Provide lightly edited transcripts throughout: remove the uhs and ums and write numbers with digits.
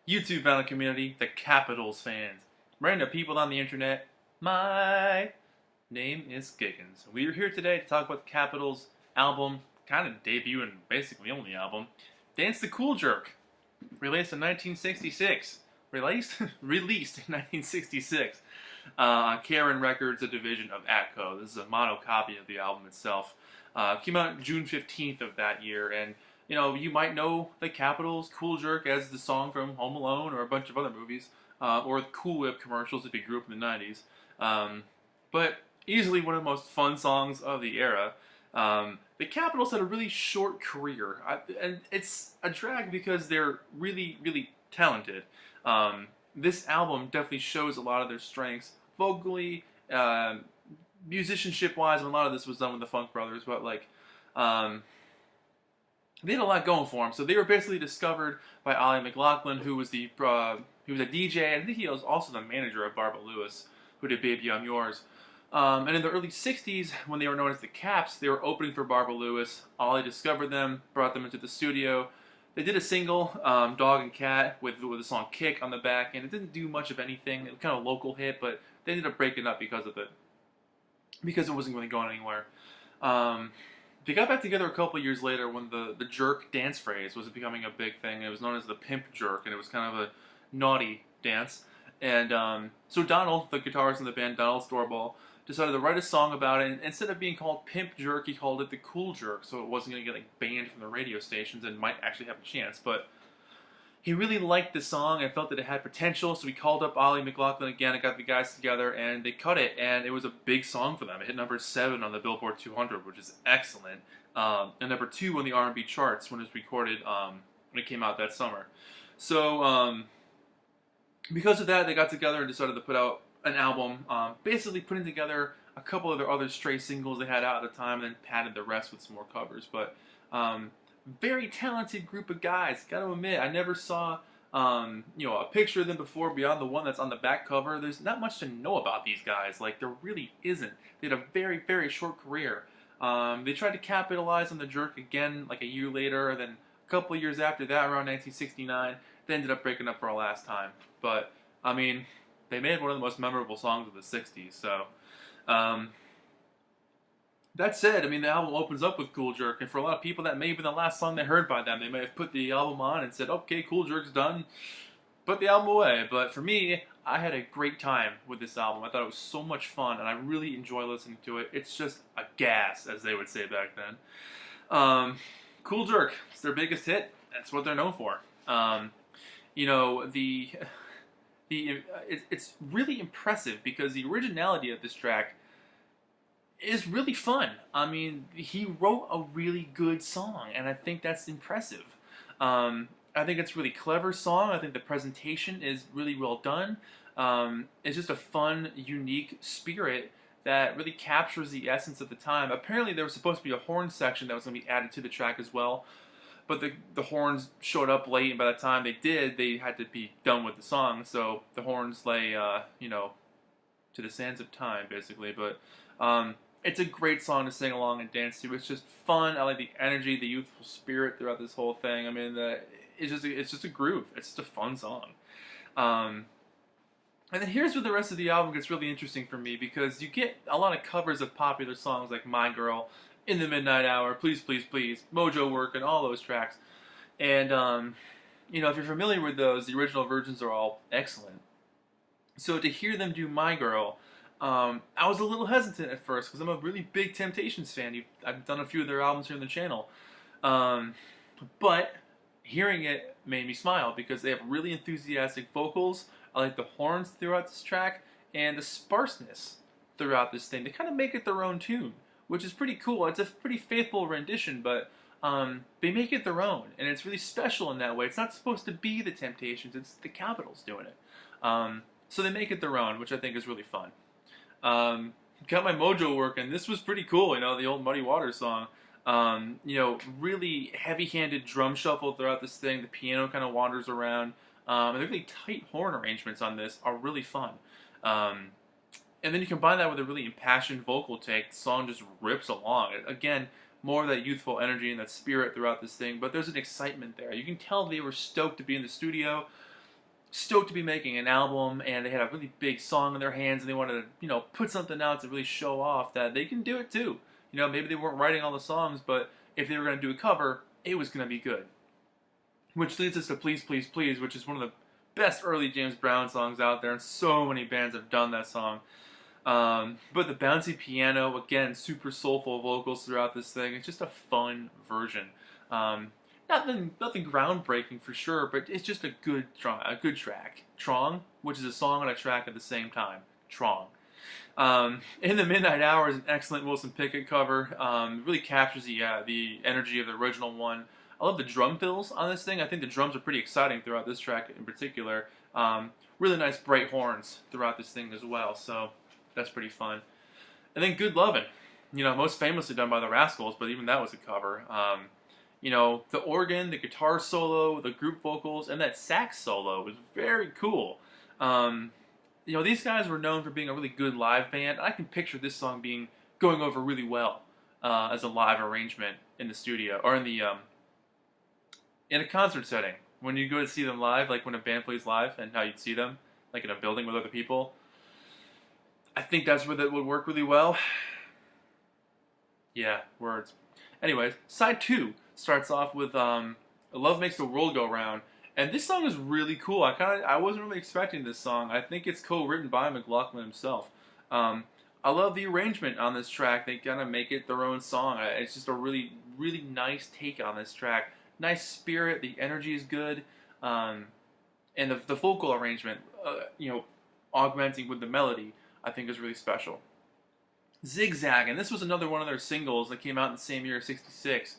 YouTube fan community, the Capitals fans, random people on the internet. My name is Giggens. We are here today to talk about the Capitals album, kind of debut and basically only album, Dance the Cool Jerk, released in 1966. Released in 1966 on Karen Records, a division of Atco. This is a mono copy of the album itself. Came out June 15th of that year, and you might know the Capitals' Cool Jerk as the song from Home Alone or a bunch of other movies, or Cool Whip commercials if you grew up in the 90s. But easily one of the most fun songs of the era. The Capitals had a really short career, and it's a drag because they're really, really talented. This album definitely shows a lot of their strengths, vocally, musicianship-wise, and a lot of this was done with the Funk Brothers, but they had a lot going for them. So they were basically discovered by Ollie McLaughlin, who was he was a DJ, and I think he was also the manager of Barbara Lewis, who did Baby I'm Yours. And in the early 60s, when they were known as the Caps, they were opening for Barbara Lewis. Ollie discovered them, brought them into the studio. They did a single, Dog and Cat, with the song Kick on the back, and it didn't do much of anything. It was kind of a local hit, but they ended up breaking up because of it, because it wasn't really going anywhere. They got back together a couple of years later when the jerk dance phrase was becoming a big thing. It was known as the pimp jerk, and it was kind of a naughty dance. And so Donald, the guitarist in the band, Donald Storball, decided to write a song about it, and instead of being called Pimp Jerk, he called it the Cool Jerk, so it wasn't going to get banned from the radio stations and might actually have a chance. But he really liked the song and felt that it had potential, so he called up Ollie McLaughlin again and got the guys together, and they cut it, and it was a big song for them. It hit number 7 on the Billboard 200, which is excellent, and number 2 on the R&B charts when it was recorded, when it came out that summer. So because of that, they got together and decided to put out an album, basically putting together a couple of their other stray singles they had out at the time, and then padded the rest with some more covers. But very talented group of guys. Got to admit, I never saw a picture of them before beyond the one that's on the back cover. There's not much to know about these guys. Like, there really isn't. They had a very, very short career. They tried to capitalize on the jerk again like a year later, then a couple of years after that, around 1969, they ended up breaking up for a last time. But I mean, they made one of the most memorable songs of the 60s, so that said, I mean, the album opens up with Cool Jerk, and for a lot of people that may have been the last song they heard by them. They may have put the album on and said, okay, Cool Jerk's done, put the album away. But for me, I had a great time with this album. I thought it was so much fun, and I really enjoy listening to it. It's just a gas, as they would say back then. Cool Jerk, it's their biggest hit. That's what they're known for. It's really impressive because the originality of this track is really fun. I mean, he wrote a really good song, and I think that's impressive. I think it's a really clever song. I think the presentation is really well done. It's just a fun, unique spirit that really captures the essence of the time. Apparently, there was supposed to be a horn section that was going to be added to the track as well, but the horns showed up late, and by the time they did, they had to be done with the song. So the horns lay, to the sands of time, basically. But it's a great song to sing along and dance to. It's just fun. I like the energy, the youthful spirit throughout this whole thing. I mean, it's just a groove. It's just a fun song. And then here's where the rest of the album gets really interesting for me, because you get a lot of covers of popular songs like My Girl, In the Midnight Hour, Please, Please, Please, Mojo Work, and all those tracks. And, if you're familiar with those, the original versions are all excellent. So to hear them do My Girl, I was a little hesitant at first, because I'm a really big Temptations fan. I've done a few of their albums here on the channel. But hearing it made me smile, because they have really enthusiastic vocals. I like the horns throughout this track, and the sparseness throughout this thing. They kind of make it their own tune, which is pretty cool. It's a pretty faithful rendition, but they make it their own, and it's really special in that way. It's not supposed to be the Temptations, it's the Capitals doing it. So they make it their own, which I think is really fun. Got my mojo working. This was pretty cool, the old Muddy Waters song. Really heavy-handed drum shuffle throughout this thing. The piano kind of wanders around. And the really tight horn arrangements on this are really fun. And then you combine that with a really impassioned vocal take, the song just rips along. Again, more of that youthful energy and that spirit throughout this thing, but there's an excitement there. You can tell they were stoked to be in the studio. stoked to be making an album, and they had a really big song in their hands, and they wanted to, put something out to really show off that they can do it too. Maybe they weren't writing all the songs, but if they were going to do a cover, it was going to be good. Which leads us to Please, Please, Please, which is one of the best early James Brown songs out there, and so many bands have done that song. But the bouncy piano, again, super soulful vocals throughout this thing. It's just a fun version. Nothing groundbreaking for sure, but it's just a good track. Trong, which is a song and a track at the same time. Trong. In the Midnight Hour is an excellent Wilson Pickett cover. Really captures the energy of the original one. I love the drum fills on this thing. I think the drums are pretty exciting throughout this track in particular. Really nice bright horns throughout this thing as well, so that's pretty fun. And then Good Lovin', most famously done by the Rascals, but even that was a cover. The organ, the guitar solo, the group vocals, and that sax solo was very cool. These guys were known for being a really good live band. I can picture this song going over really well as a live arrangement in the studio, or in a concert setting. When you go to see them live, like when a band plays live and how you'd see them, like in a building with other people, I think that's where that would work really well. Yeah, words. Anyways, side 2 starts off with Love Makes the World Go Round. And this song is really cool. I wasn't really expecting this song. I think it's co-written by McLaughlin himself. I love the arrangement on this track. They kind of make it their own song. It's just a really, really nice take on this track. Nice spirit. The energy is good. And the vocal arrangement, augmenting with the melody, I think is really special. Zigzag, and this was another one of their singles that came out in the same year, '66.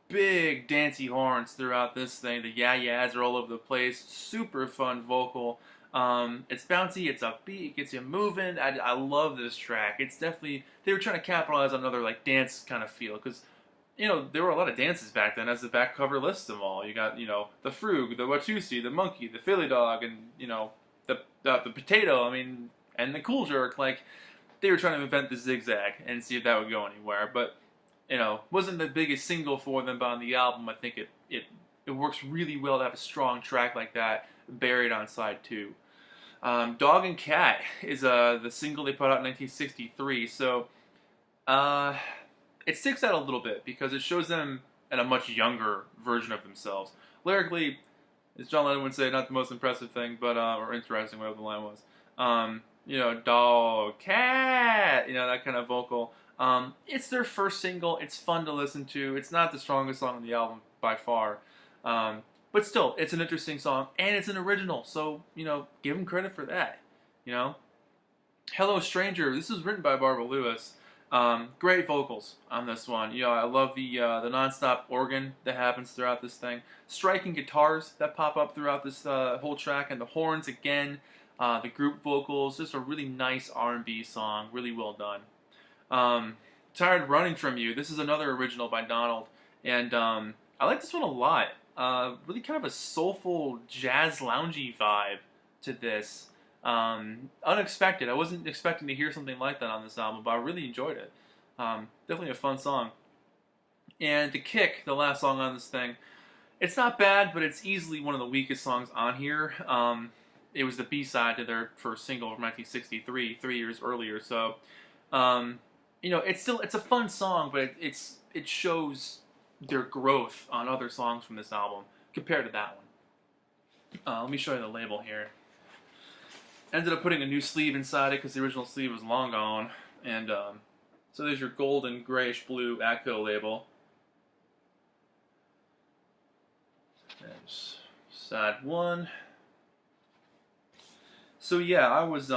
Big dancey horns throughout this thing. The yeah-yeahs are all over the place. Super fun vocal. It's bouncy, it's upbeat, it gets you moving. I love this track. It's definitely, they were trying to capitalize on another like dance kind of feel, because there were a lot of dances back then, as the back cover lists them all. You got, the Frug, the Watusi, the Monkey, the Philly Dog, and, the Potato, and the Cool Jerk. Like, they were trying to invent the zigzag and see if that would go anywhere, but, wasn't the biggest single for them, but on the album, I think it works really well to have a strong track like that buried on side 2. Dog and Cat is the single they put out in 1963, so, it sticks out a little bit because it shows them in a much younger version of themselves. Lyrically, as John Lennon would say, not the most impressive thing, but or interesting, whatever the line was. Dog, cat, that kind of vocal. It's their first single. It's fun to listen to. It's not the strongest song on the album by far, but still, it's an interesting song and it's an original. So give them credit for that. Hello Stranger. This is written by Barbara Lewis. Great vocals on this one. I love the non-stop organ that happens throughout this thing. Striking guitars that pop up throughout this whole track, and the horns again. The group vocals, just a really nice R&B song, really well done. Tired Running From You. This is another original by Donald, and I like this one a lot. Really kind of a soulful jazz loungy vibe to this. Unexpected. I wasn't expecting to hear something like that on this album, but I really enjoyed it. Definitely a fun song. And The Kick, the last song on this thing, it's not bad, but it's easily one of the weakest songs on here. It was the B-side to their first single from 1963, 3 years earlier. So, it's a fun song, but it shows their growth on other songs from this album compared to that one. Let me show you the label here. Ended up putting a new sleeve inside it because the original sleeve was long gone. And so there's your golden grayish blue Atco label. There's side 1. So yeah, I was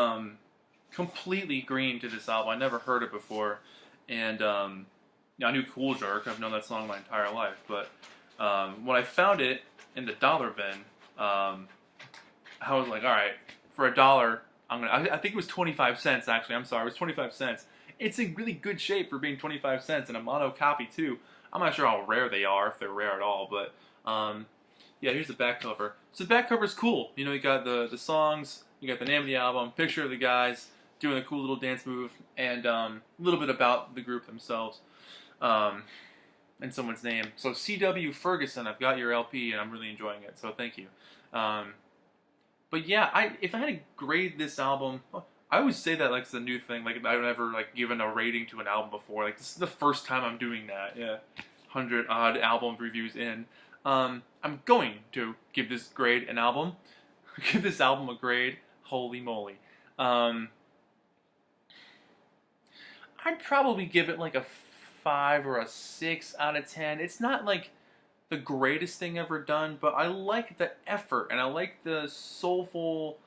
completely green to this album. I never heard it before, and I knew Cool Jerk. I've known that song my entire life, but when I found it in the dollar bin, I was like, all right, for $1, I think it was 25 cents actually. I'm sorry, it was 25 cents. It's in really good shape for being 25 cents, and a mono copy too. I'm not sure how rare they are, if they're rare at all, but yeah, here's the back cover. So the back cover is cool. You got the songs. You got the name of the album, picture of the guys doing a cool little dance move, and a little bit about the group themselves, and someone's name. So C.W. Ferguson, I've got your LP, and I'm really enjoying it, so thank you. But yeah, if I had to grade this album, I always say that like it's a new thing. Like I've never like given a rating to an album before. Like this is the first time I'm doing that. Yeah, 100 odd album reviews in. I'm going to give this grade an album. Give this album a grade. Holy moly. I'd probably give it like a 5 or a 6 out of 10. It's not like the greatest thing ever done, but I like the effort and I like the soulful,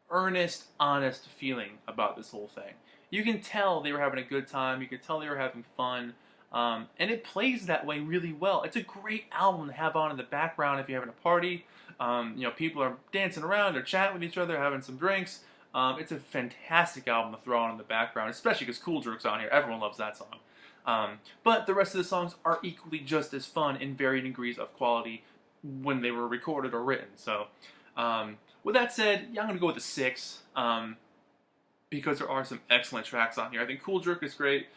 earnest, honest feeling about this whole thing. You can tell they were having a good time. You can tell they were having fun. And it plays that way really well. It's a great album to have on in the background if you're having a party. People are dancing around, they're chatting with each other, having some drinks. It's a fantastic album to throw on in the background, especially because Cool Jerk's on here. Everyone loves that song. But the rest of the songs are equally just as fun in varying degrees of quality when they were recorded or written. So, with that said, yeah, I'm going to go with a 6 because there are some excellent tracks on here. I think Cool Jerk is great.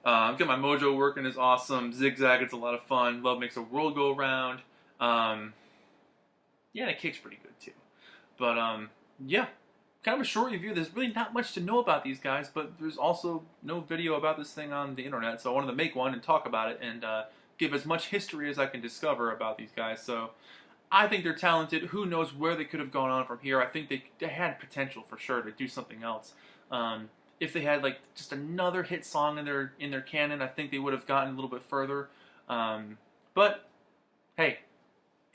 Get My Mojo Working is awesome. Zigzag, it's a lot of fun. Love Makes the World Go Round. Yeah, the kick's pretty good too. But yeah, kind of a short review. There's really not much to know about these guys, but there's also no video about this thing on the internet, so I wanted to make one and talk about it and give as much history as I can discover about these guys. So I think they're talented. Who knows where they could have gone on from here. I think they had potential for sure to do something else. If they had like just another hit song in their canon, I think they would have gotten a little bit further. But hey,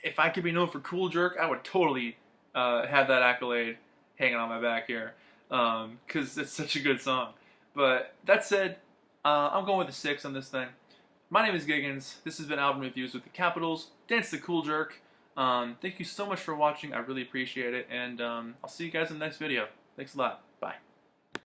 if I could be known for Cool Jerk, I would totally have that accolade hanging on my back here, because it's such a good song. But that said, I'm going with a 6 on this thing. My name is Giggens. This has been Album Reviews with the Capitals. Dance the Cool Jerk. Thank you so much for watching. I really appreciate it, and I'll see you guys in the next video. Thanks a lot. Bye.